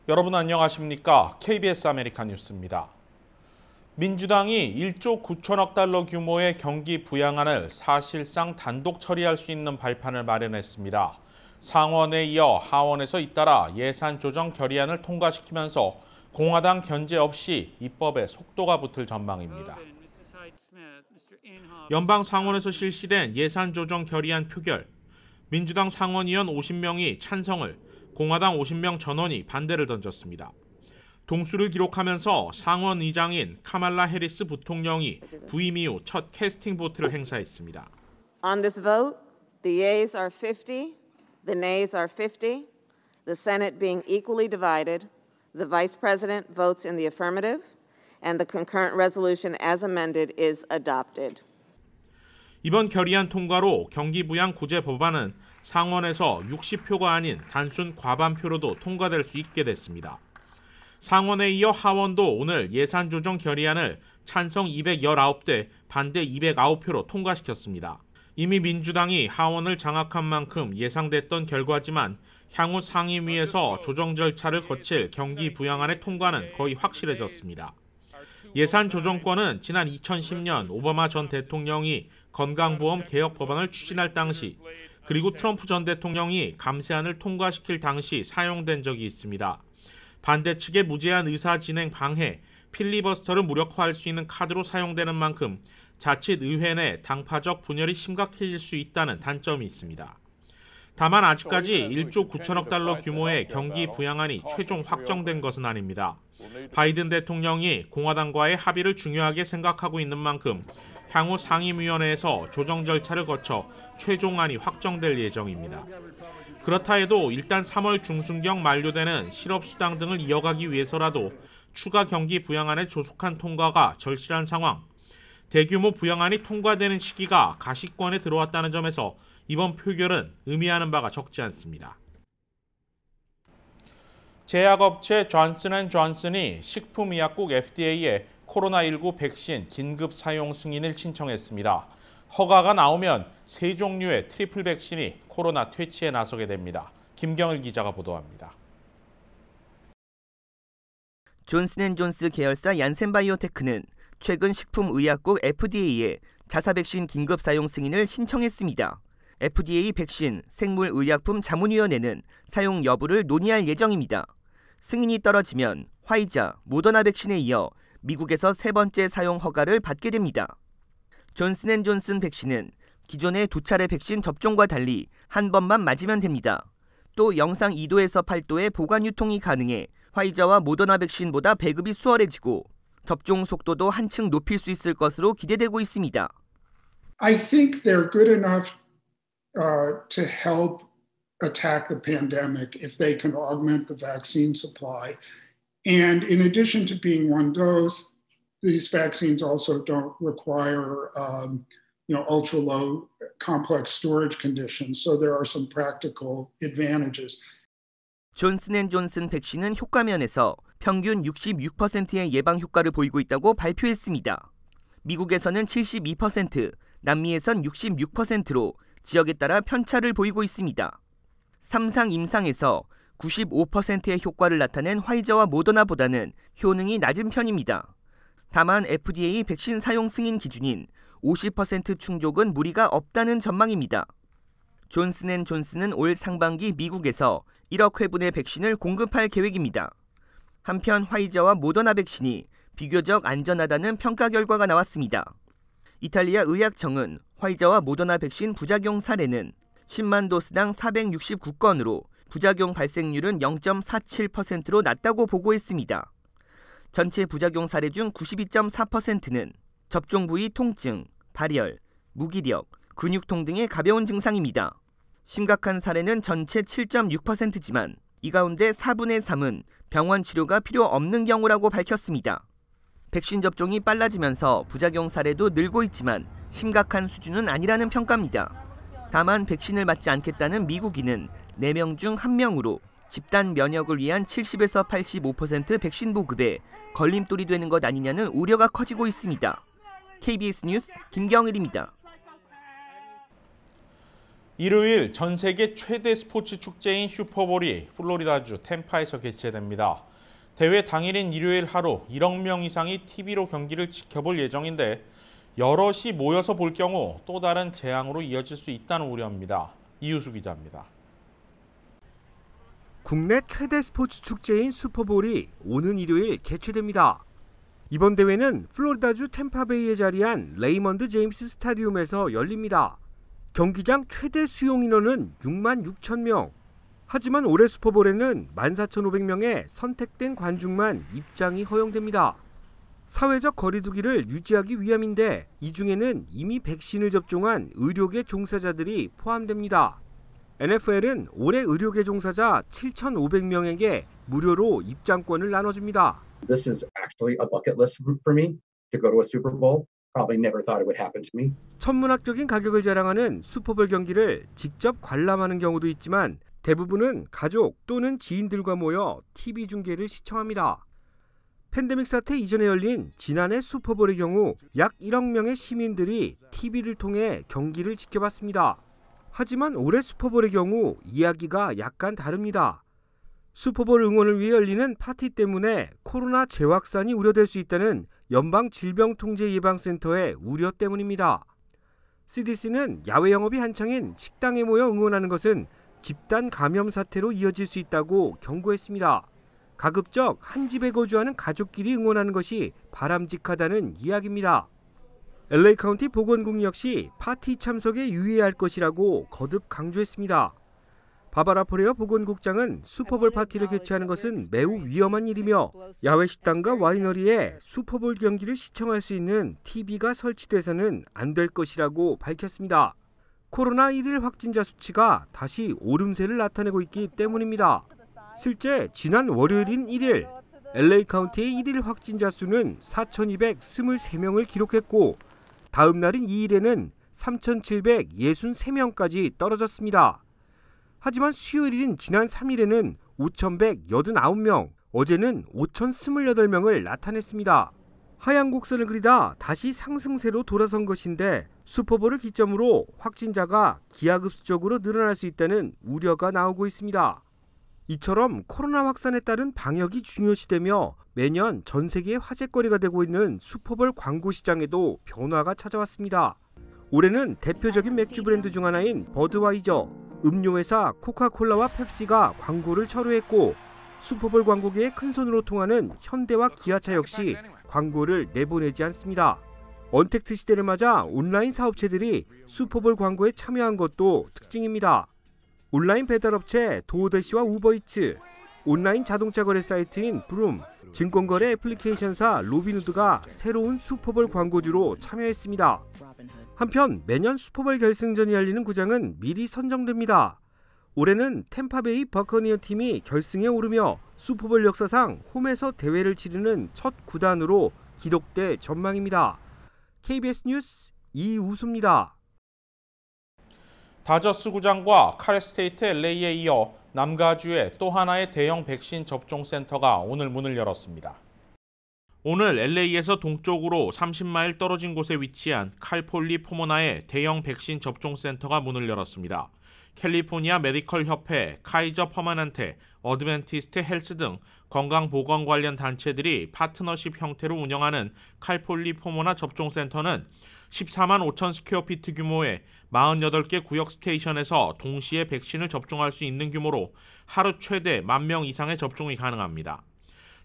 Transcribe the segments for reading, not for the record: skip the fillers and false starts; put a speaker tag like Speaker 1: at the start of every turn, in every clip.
Speaker 1: 여러분 안녕하십니까? KBS 아메리카 뉴스입니다. 민주당이 1조 9천억 달러 규모의 경기 부양안을 사실상 단독 처리할 수 있는 발판을 마련했습니다. 상원에 이어 하원에서 잇따라 예산 조정 결의안을 통과시키면서 공화당 견제 없이 입법에 속도가 붙을 전망입니다. 연방 상원에서 실시된 예산 조정 결의안 표결. 민주당 상원의원 50명이 찬성을, 공화당 50명 전원이 반대를 던졌습니다. 동수를 기록하면서 상원 의장인 카말라 해리스 부통령이 부임 이후 첫 캐스팅 보트를 행사했습니다.
Speaker 2: On this vote, the yeas are 50, the nays are 50. The Senate being equally divided, the Vice President votes in the affirmative, and the concurrent resolution as amended is adopted.
Speaker 1: 이번 결의안 통과로 경기부양 구제 법안은 상원에서 60표가 아닌 단순 과반표로도 통과될 수 있게 됐습니다. 상원에 이어 하원도 오늘 예산 조정 결의안을 찬성 219대, 반대 209표로 통과시켰습니다. 이미 민주당이 하원을 장악한 만큼 예상됐던 결과지만 향후 상임위에서 조정 절차를 거칠 경기 부양안의 통과는 거의 확실해졌습니다. 예산 조정권은 지난 2010년 오바마 전 대통령이 건강보험 개혁 법안을 추진할 당시, 그리고 트럼프 전 대통령이 감세안을 통과시킬 당시 사용된 적이 있습니다. 반대 측의 무제한 의사진행 방해, 필리버스터를 무력화할 수 있는 카드로 사용되는 만큼 자칫 의회 내 당파적 분열이 심각해질 수 있다는 단점이 있습니다. 다만 아직까지 1조 9천억 달러 규모의 경기 부양안이 최종 확정된 것은 아닙니다. 바이든 대통령이 공화당과의 합의를 중요하게 생각하고 있는 만큼 향후 상임위원회에서 조정 절차를 거쳐 최종안이 확정될 예정입니다. 그렇다 해도 일단 3월 중순경 만료되는 실업수당 등을 이어가기 위해서라도 추가 경기 부양안의 조속한 통과가 절실한 상황. 대규모 부양안이 통과되는 시기가 가시권에 들어왔다는 점에서 이번 표결은 의미하는 바가 적지 않습니다. 제약업체 존슨앤존슨이 식품의약국 FDA에 코로나19 백신 긴급 사용 승인을 신청했습니다. 허가가 나오면 세 종류의 트리플 백신이 코로나 퇴치에 나서게 됩니다. 김경일 기자가 보도합니다.
Speaker 3: 존슨앤존스 계열사 얀센바이오테크는 최근 식품의약국 FDA에 자사 백신 긴급 사용 승인을 신청했습니다. FDA 백신 생물의약품 자문위원회는 사용 여부를 논의할 예정입니다. 승인이 떨어지면 화이자, 모더나 백신에 이어 미국에서 세 번째 사용 허가를 받게 됩니다. 존슨앤존슨 백신은 기존의 2차례 백신 접종과 달리 한 번만 맞으면 됩니다. 또 영상 2도에서 8도의 보관 유통이 가능해 화이자와 모더나 백신보다 배급이 수월해지고 접종 속도도 한층 높일 수 있을 것으로 기대되고 있습니다.
Speaker 4: I think they're good enough to help attack the pandemic if they can augment the vaccine supply. And in addition to being one dose, these vaccines also don't require ultra low complex storage conditions. So there are some practical advantages.
Speaker 3: 존슨앤존슨 백신은 효과 면에서 평균 66%의 예방 효과를 보이고 있다고 발표했습니다. 미국에서는 72%, 남미에선 66%로 지역에 따라 편차를 보이고 있습니다. 3상 임상에서 95%의 효과를 나타낸 화이자와 모더나보다는 효능이 낮은 편입니다. 다만 FDA 백신 사용 승인 기준인 50% 충족은 무리가 없다는 전망입니다. 존슨앤존슨은 올 상반기 미국에서 1억 회분의 백신을 공급할 계획입니다. 한편 화이자와 모더나 백신이 비교적 안전하다는 평가 결과가 나왔습니다. 이탈리아 의학청은 화이자와 모더나 백신 부작용 사례는 10만 도스당 469건으로 부작용 발생률은 0.47%로 낮다고 보고했습니다. 전체 부작용 사례 중 92.4%는 접종 부위 통증, 발열, 무기력, 근육통 등의 가벼운 증상입니다. 심각한 사례는 전체 7.6%지만 이 가운데 4분의 3은 병원 치료가 필요 없는 경우라고 밝혔습니다. 백신 접종이 빨라지면서 부작용 사례도 늘고 있지만 심각한 수준은 아니라는 평가입니다. 다만 백신을 맞지 않겠다는 미국인은 4명 중 1명으로 집단 면역을 위한 70에서 85% 백신 보급에 걸림돌이 되는 것 아니냐는 우려가 커지고 있습니다. KBS 뉴스 김경일입니다.
Speaker 1: 일요일 전 세계 최대 스포츠 축제인 슈퍼볼이 플로리다주 템파에서 개최됩니다. 대회 당일인 일요일 하루 1억 명 이상이 TV로 경기를 지켜볼 예정인데 여럿이 모여서 볼 경우 또 다른 재앙으로 이어질 수 있다는 우려입니다. 이유수 기자입니다.
Speaker 5: 국내 최대 스포츠 축제인 슈퍼볼이 오는 일요일 개최됩니다. 이번 대회는 플로리다주 템파베이에 자리한 레이먼드 제임스 스타디움에서 열립니다. 경기장 최대 수용 인원은 6만 6천 명. 하지만 올해 슈퍼볼에는 14,500명의 선택된 관중만 입장이 허용됩니다. 사회적 거리두기를 유지하기 위함인데 이 중에는 이미 백신을 접종한 의료계 종사자들이 포함됩니다. NFL은 올해 의료계 종사자 7,500명에게 무료로 입장권을 나눠줍니다.
Speaker 6: This is actually a bucket list for me to go to a Super Bowl. Probably never thought it would happen to me.
Speaker 5: 천문학적인 가격을 자랑하는 슈퍼볼 경기를 직접 관람하는 경우도 있지만 대부분은 가족 또는 지인들과 모여 TV 중계를 시청합니다. 팬데믹 사태 이전에 열린 지난해 슈퍼볼의 경우 약 1억 명의 시민들이 TV를 통해 경기를 지켜봤습니다. 하지만 올해 슈퍼볼의 경우 이야기가 약간 다릅니다. 슈퍼볼 응원을 위해 열리는 파티 때문에 코로나 재확산이 우려될 수 있다는 연방질병통제예방센터의 우려 때문입니다. CDC는 야외 영업이 한창인 식당에 모여 응원하는 것은 집단 감염 사태로 이어질 수 있다고 경고했습니다. 가급적 한 집에 거주하는 가족끼리 응원하는 것이 바람직하다는 이야기입니다. LA 카운티 보건국 역시 파티 참석에 유의해야 할 것이라고 거듭 강조했습니다. 바바라 포레어 보건국장은 슈퍼볼 파티를 개최하는 것은 매우 위험한 일이며 야외 식당과 와이너리에 슈퍼볼 경기를 시청할 수 있는 TV가 설치돼서는 안 될 것이라고 밝혔습니다. 코로나 1일 확진자 수치가 다시 오름세를 나타내고 있기 때문입니다. 실제 지난 월요일인 1일 LA 카운티의 1일 확진자 수는 4,223명을 기록했고 다음 날인 2일에는 3,763명까지 떨어졌습니다. 하지만 수요일인 지난 3일에는 5,189명, 어제는 5,028명을 나타냈습니다. 하향 곡선을 그리다 다시 상승세로 돌아선 것인데 슈퍼볼을 기점으로 확진자가 기하급수적으로 늘어날 수 있다는 우려가 나오고 있습니다. 이처럼 코로나 확산에 따른 방역이 중요시되며 매년 전 세계의 화제거리가 되고 있는 슈퍼볼 광고 시장에도 변화가 찾아왔습니다. 올해는 대표적인 맥주 브랜드 중 하나인 버드와이저, 음료회사 코카콜라와 펩시가 광고를 철회했고 슈퍼볼 광고계의 큰 손으로 통하는 현대와 기아차 역시 광고를 내보내지 않습니다. 언택트 시대를 맞아 온라인 사업체들이 슈퍼볼 광고에 참여한 것도 특징입니다. 온라인 배달업체 도어대시와 우버이츠, 온라인 자동차 거래 사이트인 브룸, 증권거래 애플리케이션사 로빈후드가 새로운 슈퍼볼 광고주로 참여했습니다. 한편 매년 슈퍼볼 결승전이 열리는 구장은 미리 선정됩니다. 올해는 템파베이 버커니어 팀이 결승에 오르며 슈퍼볼 역사상 홈에서 대회를 치르는 첫 구단으로 기록될 전망입니다. KBS 뉴스 이우수입니다.
Speaker 1: 다저스 구장과 칼스테이트 LA에 이어 남가주에 또 하나의 대형 백신 접종 센터가 오늘 문을 열었습니다. 오늘 LA에서 동쪽으로 30마일 떨어진 곳에 위치한 칼폴리포모나의 대형 백신 접종 센터가 문을 열었습니다. 캘리포니아 메디컬 협회, 카이저 퍼마넌테, 어드벤티스트 헬스 등 건강보건 관련 단체들이 파트너십 형태로 운영하는 칼폴리포모나 접종센터는 14만 5천 스퀘어피트 규모의 48개 구역 스테이션에서 동시에 백신을 접종할 수 있는 규모로 하루 최대 10,000명 이상의 접종이 가능합니다.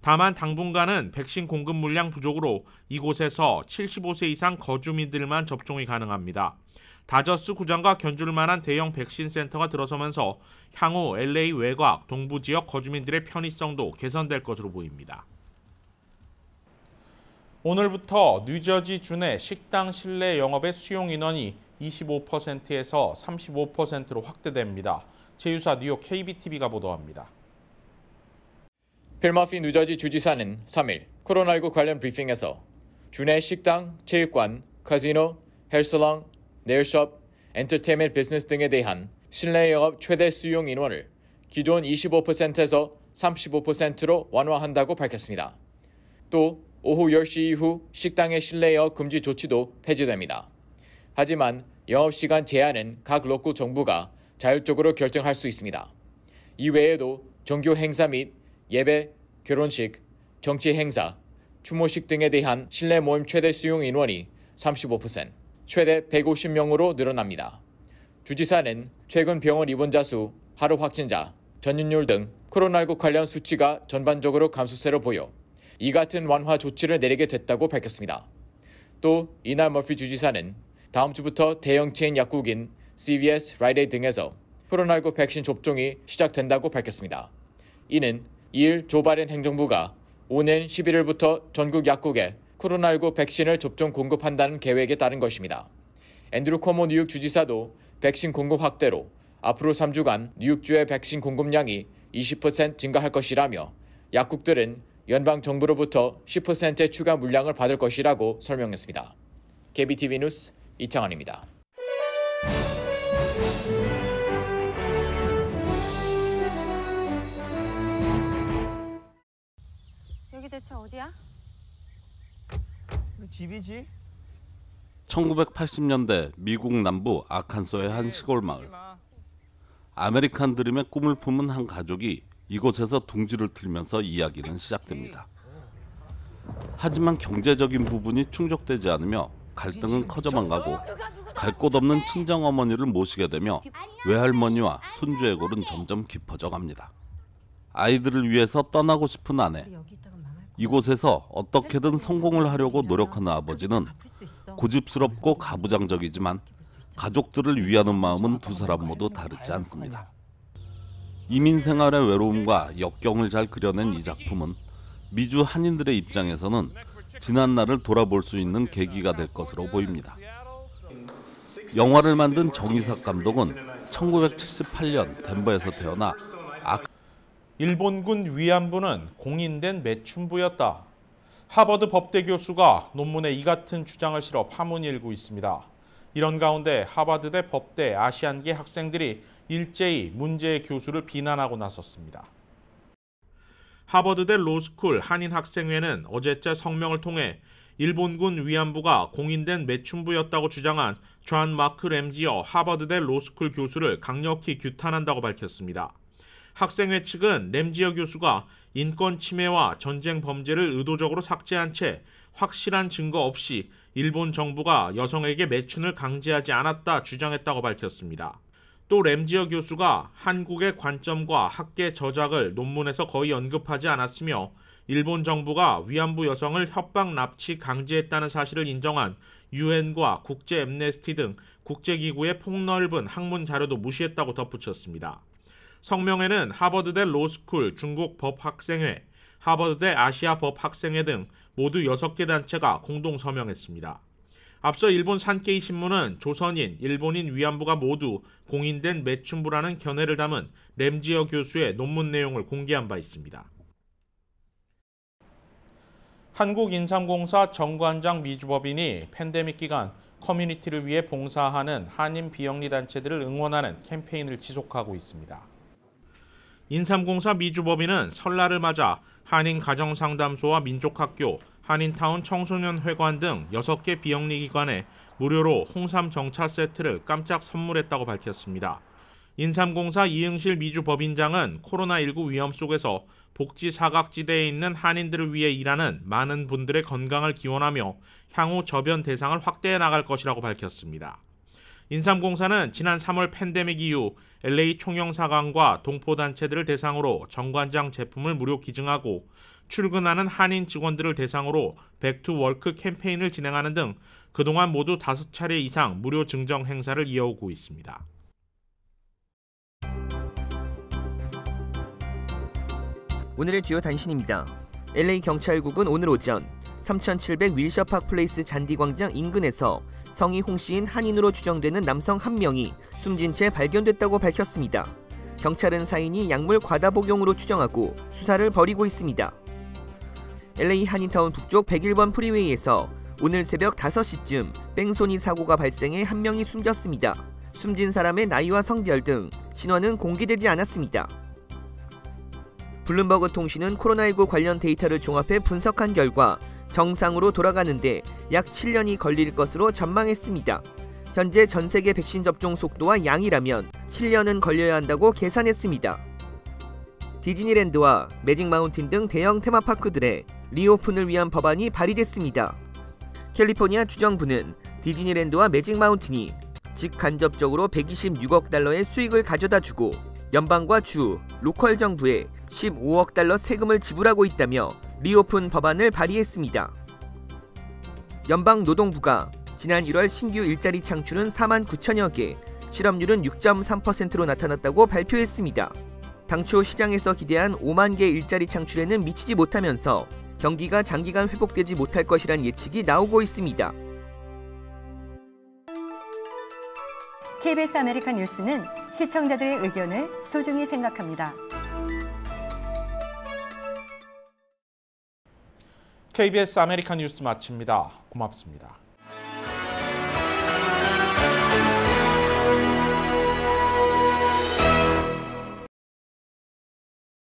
Speaker 1: 다만 당분간은 백신 공급 물량 부족으로 이곳에서 75세 이상 거주민들만 접종이 가능합니다. 다저스 구장과 견줄 만한 대형 백신 센터가 들어서면서 향후 LA 외곽 동부 지역 거주민들의 편의성도 개선될 것으로 보입니다. 오늘부터 뉴저지 주내 식당 실내 영업의 수용 인원이 25%에서 35%로 확대됩니다. 제유사 뉴욕 KBTV가 보도합니다.
Speaker 7: 필머피 뉴저지 주지사는 3일 코로나19 관련 브리핑에서 주내 식당, 체육관, 카지노, 헬스랑, 네일숍, 엔터테인먼트 비즈니스 등에 대한 실내 영업 최대 수용 인원을 기존 25%에서 35%로 완화한다고 밝혔습니다. 또 오후 10시 이후 식당의 실내 영업 금지 조치도 폐지됩니다. 하지만 영업시간 제한은 각 로컬 정부가 자율적으로 결정할 수 있습니다. 이외에도 종교 행사 및 예배, 결혼식, 정치 행사, 추모식 등에 대한 실내 모임 최대 수용 인원이 35%, 최대 150명으로 늘어납니다. 주지사는 최근 병원 입원자 수, 하루 확진자, 전염률 등 코로나19 관련 수치가 전반적으로 감소세로 보여 이 같은 완화 조치를 내리게 됐다고 밝혔습니다. 또 이날 머피 주지사는 다음 주부터 대형 체인 약국인 CVS, 라이트에이드 등에서 코로나19 백신 접종이 시작된다고 밝혔습니다. 이는 2일 조 바이든 행정부가 오는 11일부터 전국 약국에 코로나19 백신을 접종 공급한다는 계획에 따른 것입니다. 앤드루 코모 뉴욕 주지사도 백신 공급 확대로 앞으로 3주간 뉴욕주의 백신 공급량이 20% 증가할 것이라며 약국들은 연방 정부로부터 10%의 추가 물량을 받을 것이라고 설명했습니다. KBTV 뉴스 이창환입니다.
Speaker 8: 여기 대체 어디야?
Speaker 9: 집이지.
Speaker 10: 1980년대 미국 남부 아칸소의 한 시골 마을. 아메리칸 드림의 꿈을 품은 한 가족이 이곳에서 둥지를 틀면서 이야기는 시작됩니다. 하지만 경제적인 부분이 충족되지 않으며 갈등은 커져만 가고 갈 곳 없는 친정어머니를 모시게 되며 외할머니와 손주의 골은 점점 깊어져 갑니다. 아이들을 위해서 떠나고 싶은 아내. 이곳에서 어떻게든 성공을 하려고 노력하는 아버지는 고집스럽고 가부장적이지만 가족들을 위하는 마음은 두 사람 모두 다르지 않습니다. 이민 생활의 외로움과 역경을 잘 그려낸 이 작품은 미주 한인들의 입장에서는 지난 날을 돌아볼 수 있는 계기가 될 것으로 보입니다. 영화를 만든 정이삭 감독은 1978년 덴버에서 태어나
Speaker 1: 일본군 위안부는 공인된 매춘부였다. 하버드 법대 교수가 논문에 이 같은 주장을 실어 파문이 일고 있습니다. 이런 가운데 하버드대 법대 아시안계 학생들이 일제히 문제의 교수를 비난하고 나섰습니다. 하버드대 로스쿨 한인학생회는 어제자 성명을 통해 일본군 위안부가 공인된 매춘부였다고 주장한 존 마크 램지어 하버드대 로스쿨 교수를 강력히 규탄한다고 밝혔습니다. 학생회 측은 램지어 교수가 인권 침해와 전쟁 범죄를 의도적으로 삭제한 채 확실한 증거 없이 일본 정부가 여성에게 매춘을 강제하지 않았다 주장했다고 밝혔습니다. 또 램지어 교수가 한국의 관점과 학계 저작을 논문에서 거의 언급하지 않았으며 일본 정부가 위안부 여성을 협박 납치 강제했다는 사실을 인정한 유엔과 국제 엠네스티 등 국제기구의 폭넓은 학문 자료도 무시했다고 덧붙였습니다. 성명에는 하버드대 로스쿨 중국 법학생회, 하버드대 아시아 법학생회 등 모두 6개 단체가 공동 서명했습니다. 앞서 일본 산케이 신문은 조선인, 일본인 위안부가 모두 공인된 매춘부라는 견해를 담은 램지어 교수의 논문 내용을 공개한 바 있습니다. 한국인삼공사 정관장 미주법인이 팬데믹 기간 커뮤니티를 위해 봉사하는 한인 비영리 단체들을 응원하는 캠페인을 지속하고 있습니다. 인삼공사 미주법인은 설날을 맞아 한인 가정상담소와 민족학교, 한인타운 청소년회관 등 6개 비영리 기관에 무료로 홍삼 정차 세트를 깜짝 선물했다고 밝혔습니다. 인삼공사 이응실 미주법인장은 코로나19 위험 속에서 복지 사각지대에 있는 한인들을 위해 일하는 많은 분들의 건강을 기원하며 향후 저변 대상을 확대해 나갈 것이라고 밝혔습니다. 인삼공사는 지난 3월 팬데믹 이후 LA 총영사관과 동포단체들을 대상으로 정관장 제품을 무료 기증하고 출근하는 한인 직원들을 대상으로 백투워크 캠페인을 진행하는 등 그동안 모두 5차례 이상 무료 증정 행사를 이어오고 있습니다.
Speaker 3: 오늘의 주요 단신입니다. LA 경찰국은 오늘 오전 3700 윌셔파크 플레이스 잔디광장 인근에서 성이 홍씨인 한인으로 추정되는 남성 1명이 숨진 채 발견됐다고 밝혔습니다. 경찰은 사인이 약물 과다 복용으로 추정하고 수사를 벌이고 있습니다. LA 한인타운 북쪽 101번 프리웨이에서 오늘 새벽 5시쯤 뺑소니 사고가 발생해 1명이 숨졌습니다. 숨진 사람의 나이와 성별 등 신원은 공개되지 않았습니다. 블룸버그 통신은 코로나19 관련 데이터를 종합해 분석한 결과 정상으로 돌아가는데 약 7년이 걸릴 것으로 전망했습니다. 현재 전 세계 백신 접종 속도와 양이라면 7년은 걸려야 한다고 계산했습니다. 디즈니랜드와 매직 마운틴 등 대형 테마파크들의 리오픈을 위한 법안이 발의됐습니다. 캘리포니아 주정부는 디즈니랜드와 매직 마운틴이 직간접적으로 126억 달러의 수익을 가져다 주고 연방과 주, 로컬 정부에 15억 달러 세금을 지불하고 있다며 리오픈 법안을 발의했습니다. 연방노동부가 지난 1월 신규 일자리 창출은 4만 9천여 개, 실업률은 6.3%로 나타났다고 발표했습니다. 당초 시장에서 기대한 5만 개 일자리 창출에는 미치지 못하면서 경기가 장기간 회복되지 못할 것이란 예측이 나오고 있습니다.
Speaker 9: KBS 아메리칸 뉴스는 시청자들의 의견을 소중히 생각합니다.
Speaker 1: KBS 아메리칸 뉴스 마칩니다. 고맙습니다.